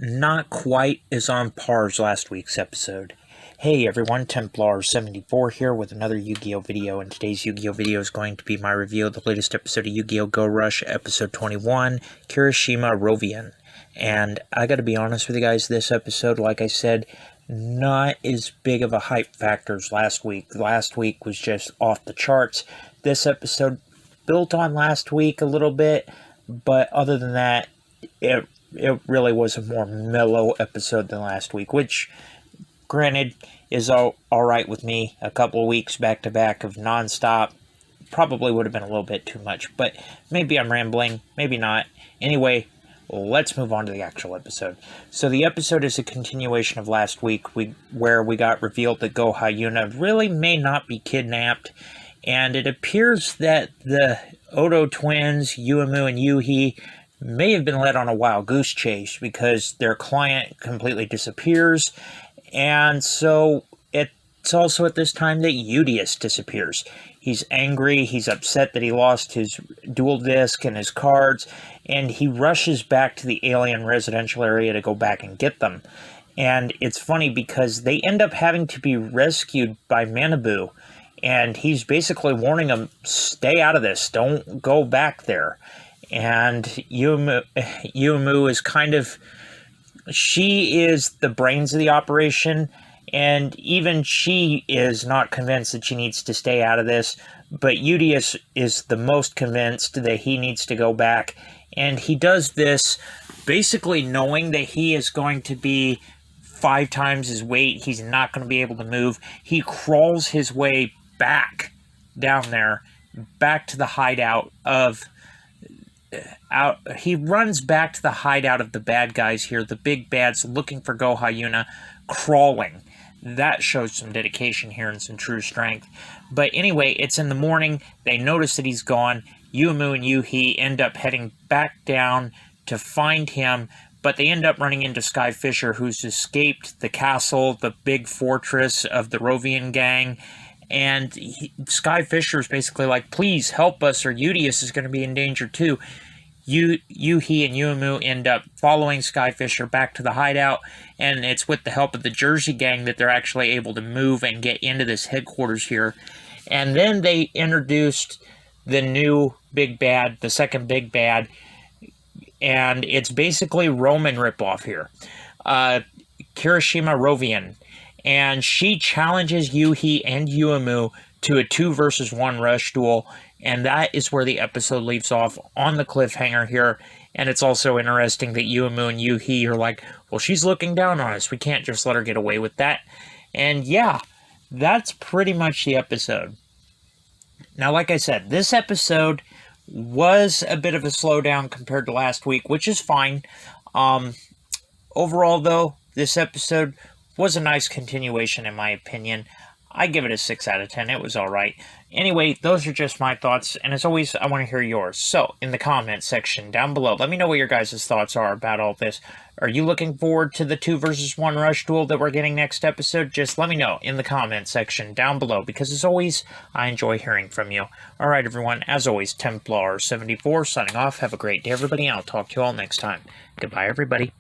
Not quite as on par as last week's episode. Hey everyone, Templar74 here with another Yu-Gi-Oh! Video, and today's Yu-Gi-Oh! Video is going to be my review of the latest episode of Yu-Gi-Oh! Go Rush, episode 21, Kirishima Rovian. And I gotta be honest with you guys, this episode, like I said, not as big of a hype factor as last week. Last week was just off the charts. This episode built on last week a little bit, but other than that, it really was a more mellow episode than last week, which, granted, is all right with me. A couple of weeks back-to-back of non-stop probably would have been a little bit too much, but maybe I'm rambling, maybe not. Anyway, let's move on to the actual episode. So the episode is a continuation of last week, where we got revealed that Go Hyuna really may not be kidnapped, and it appears that the Odo twins, Yuumu and Yuhi, may have been led on a wild goose chase because their client completely disappears, and so it's also at this time that Udius disappears. He's angry, he's upset that he lost his dual disc and his cards, and he rushes back to the alien residential area to go back and get them. And it's funny because they end up having to be rescued by Manabu, and he's basically warning them, stay out of this, don't go back there. And Yuumu is kind of, she is the brains of the operation, and even she is not convinced that she needs to stay out of this, but Udius is the most convinced that he needs to go back, and he does this basically knowing that he is going to be 5 times his weight, he's not going to be able to move. He crawls his way back down there, back to the hideout of... He runs back to the hideout of the bad guys here, the big bads looking for Go Hyuna, crawling. That shows some dedication here and some true strength. But anyway, it's in the morning, they notice that he's gone, Yuumu and Yuhi end up heading back down to find him, but they end up running into Sky Fisher, who's escaped the castle, the big fortress of the Rovian gang, and Sky Fisher is basically like, please help us or Udius is going to be in danger too. Yuhi and Yuumu end up following Sky Fisher back to the hideout, and it's with the help of the Jersey gang that they're actually able to move and get into this headquarters here. And then they introduced the new big bad, the second big bad, and it's basically Roman ripoff here. Kirishima Rovian. And she challenges Yuhi and Yuumu to a 2-versus-1 rush duel, and that is where the episode leaves off, on the cliffhanger here. And it's also interesting that Yuumu and Yuhi are like, well, she's looking down on us, we can't just let her get away with that. And yeah, that's pretty much the episode. Now, like I said, this episode was a bit of a slowdown compared to last week, which is fine. Overall, though, this episode was a nice continuation, in my opinion. I give it a 6 out of 10. It was alright. Anyway, those are just my thoughts, and as always, I want to hear yours. So, in the comment section down below, let me know what your guys' thoughts are about all this. Are you looking forward to the 2-versus-1 rush duel that we're getting next episode? Just let me know in the comment section down below, because as always, I enjoy hearing from you. Alright everyone, as always, Templar74 signing off. Have a great day everybody, and I'll talk to you all next time. Goodbye everybody.